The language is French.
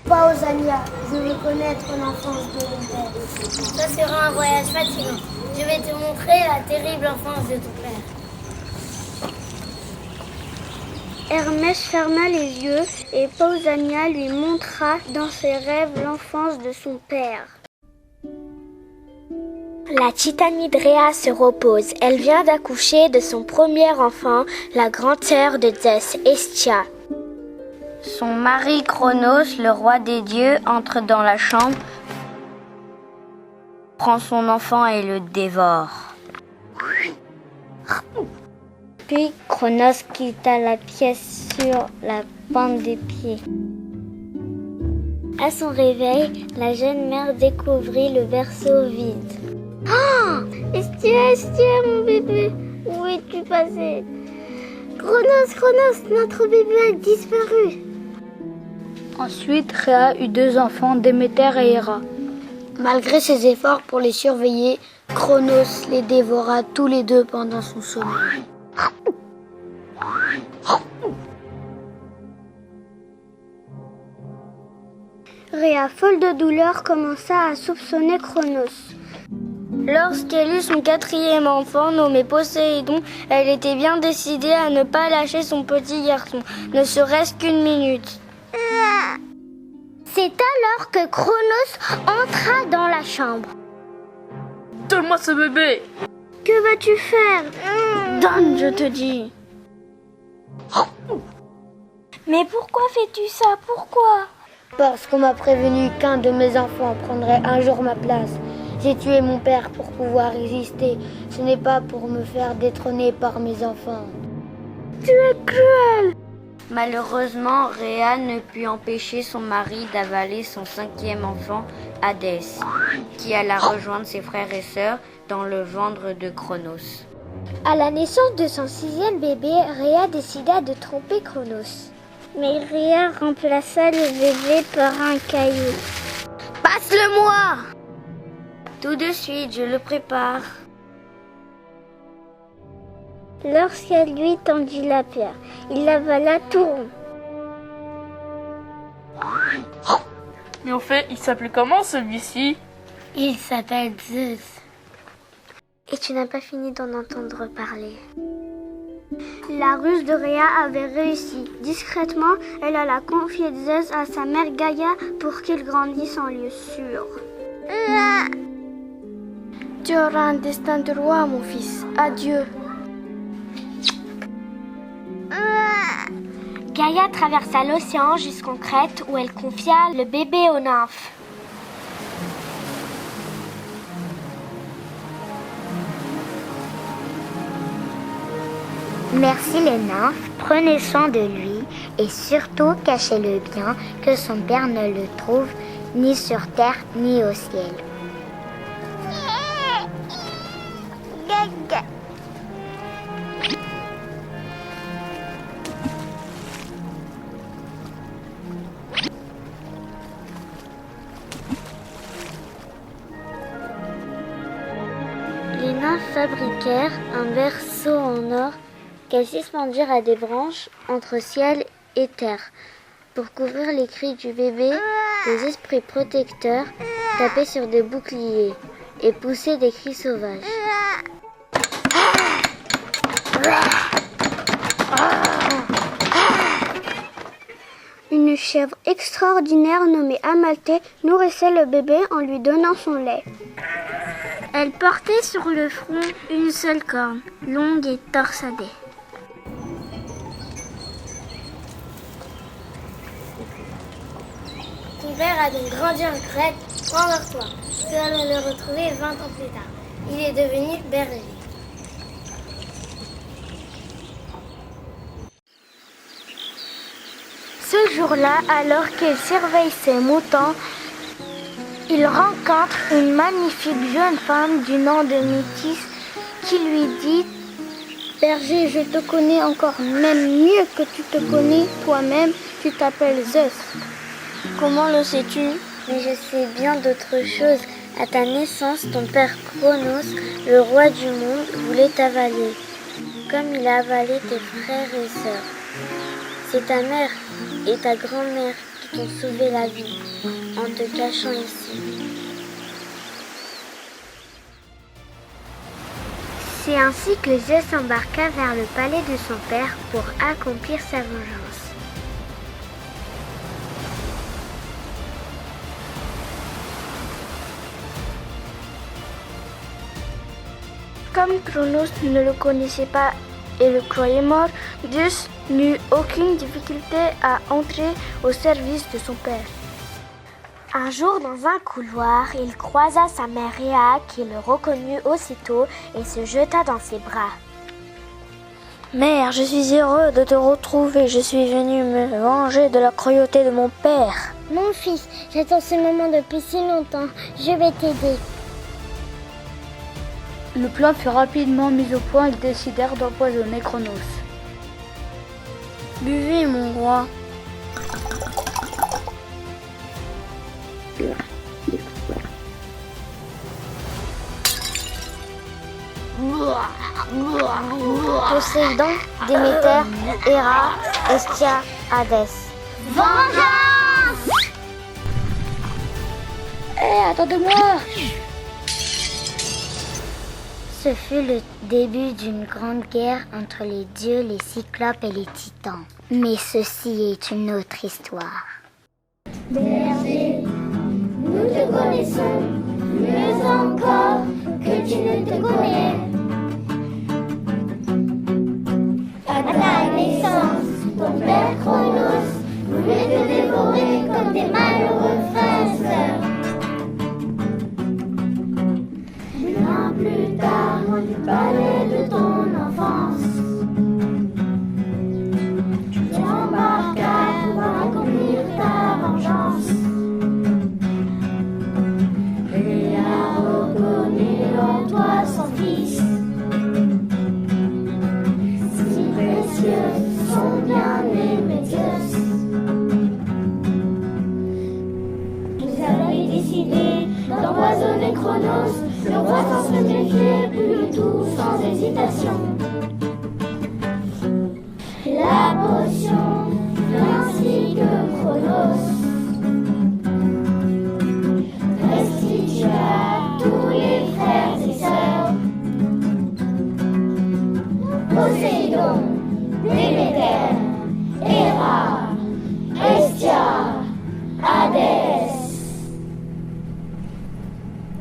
Pausania, je veux connaître l'enfance de mon père. Ça sera un voyage fatigant. Je vais te montrer la terrible enfance de ton père. Hermès ferma les yeux et Pausania lui montra dans ses rêves l'enfance de son père. La Titanidrea se repose. Elle vient d'accoucher de son premier enfant, la grande sœur de Zeus, Hestia. Son mari Cronos, le roi des dieux, entre dans la chambre, prend son enfant et le dévore. Puis Cronos quitta la pièce sur la pointe des pieds. À son réveil, la jeune mère découvrit le berceau vide. Oh, Hestia, mon bébé, où es-tu passé? Cronos, notre bébé a disparu. Ensuite, Rhea eut 2 enfants, Déméter et Héra. Malgré ses efforts pour les surveiller, Cronos les dévora tous les 2 pendant son sommeil. Rhea, folle de douleur, commença à soupçonner Cronos. Lorsqu'elle eut son 4e enfant, nommé Poséidon, elle était bien décidée à ne pas lâcher son petit garçon, ne serait-ce qu'une minute. C'est alors que Cronos entra dans la chambre. Donne-moi ce bébé! Que vas-tu faire? Donne, je te dis! Mais pourquoi fais-tu ça? Pourquoi? Parce qu'on m'a prévenu qu'un de mes enfants prendrait un jour ma place. J'ai tué mon père pour pouvoir exister. Ce n'est pas pour me faire détrôner par mes enfants. Tu es cruel! Malheureusement, Rhea ne put empêcher son mari d'avaler son 5e enfant, Hadès, qui alla rejoindre ses frères et sœurs dans le ventre de Cronos. À la naissance de son 6e bébé, Rhea décida de tromper Cronos. Mais Rhea remplaça le bébé par un caillou. Passe-le-moi! Tout de suite, je le prépare. Lorsqu'elle lui tendit la pierre, il l'avala tout rond. Mais au fait, il s'appelait comment celui-ci? Il s'appelle Zeus. Et tu n'as pas fini d'en entendre parler. La ruse de Rhea avait réussi. Discrètement, elle alla confier Zeus à sa mère Gaïa pour qu'il grandisse en lieu sûr. Tu auras un destin de roi, mon fils. Adieu. Gaïa traversa l'océan jusqu'en Crète où elle confia le bébé aux nymphes. Merci les nymphes, prenez soin de lui et surtout cachez-le bien que son père ne le trouve ni sur terre ni au ciel. Les nymphes fabriquèrent un berceau en or qu'elles suspendirent à des branches entre ciel et terre. Pour couvrir les cris du bébé, les esprits protecteurs tapaient sur des boucliers et poussaient des cris sauvages. Une chèvre extraordinaire nommée Amalthée nourrissait le bébé en lui donnant son lait. Elle portait sur le front une seule corne, longue et torsadée. Ton père a donc grandi en Crète, endors-toi. Nous allons le retrouver 20 ans plus tard. Il est devenu berger. Ce jour-là, alors qu'il surveille ses moutons, il rencontre une magnifique jeune femme du nom de Métis qui lui dit « Berger, je te connais encore même mieux que tu te connais toi-même, tu t'appelles Zeus. » « Comment le sais-tu ?»« Mais je sais bien d'autres choses. À ta naissance, ton père Cronos, le roi du monde, voulait t'avaler, comme il a avalé tes frères et sœurs. C'est ta mère et ta grand-mère qui t'ont sauvé la vie en te cachant ici. C'est ainsi que Zeus s'embarqua vers le palais de son père pour accomplir sa vengeance. Comme Cronos ne le connaissait pas et le croyait mort, Zeus n'eut aucune difficulté à entrer au service de son père. Un jour, dans un couloir, il croisa sa mère Rhea qui le reconnut aussitôt et se jeta dans ses bras. « Mère, je suis heureux de te retrouver. Je suis venu me venger de la cruauté de mon père. »« Mon fils, j'attends ce moment depuis si longtemps. Je vais t'aider. » Le plan fut rapidement mis au point. Ils décidèrent d'empoisonner Cronos. « Buvez, mon roi. » Poséidon, Déméter, Héra, Hestia, Hadès. Vengeance! Hé, attendez-moi! Ce fut le début d'une grande guerre entre les dieux, les cyclopes et les titans. Mais ceci est une autre histoire. Berger, nous te connaissons, mieux encore que tu ne te connais. À ta naissance, ton père Cronos voulait te dévorer comme des malheureux frères et sœurs. Bien plus tard, du palais de ton enfance, tu t'embarquas pour accomplir ta vengeance. Et a reconnu en toi son fils, si précieux, son bien-aimé Zeus. Vous avez décidé d'empoisonner Cronos, le roi sans se méfier, but le tout sans hésitation. La potion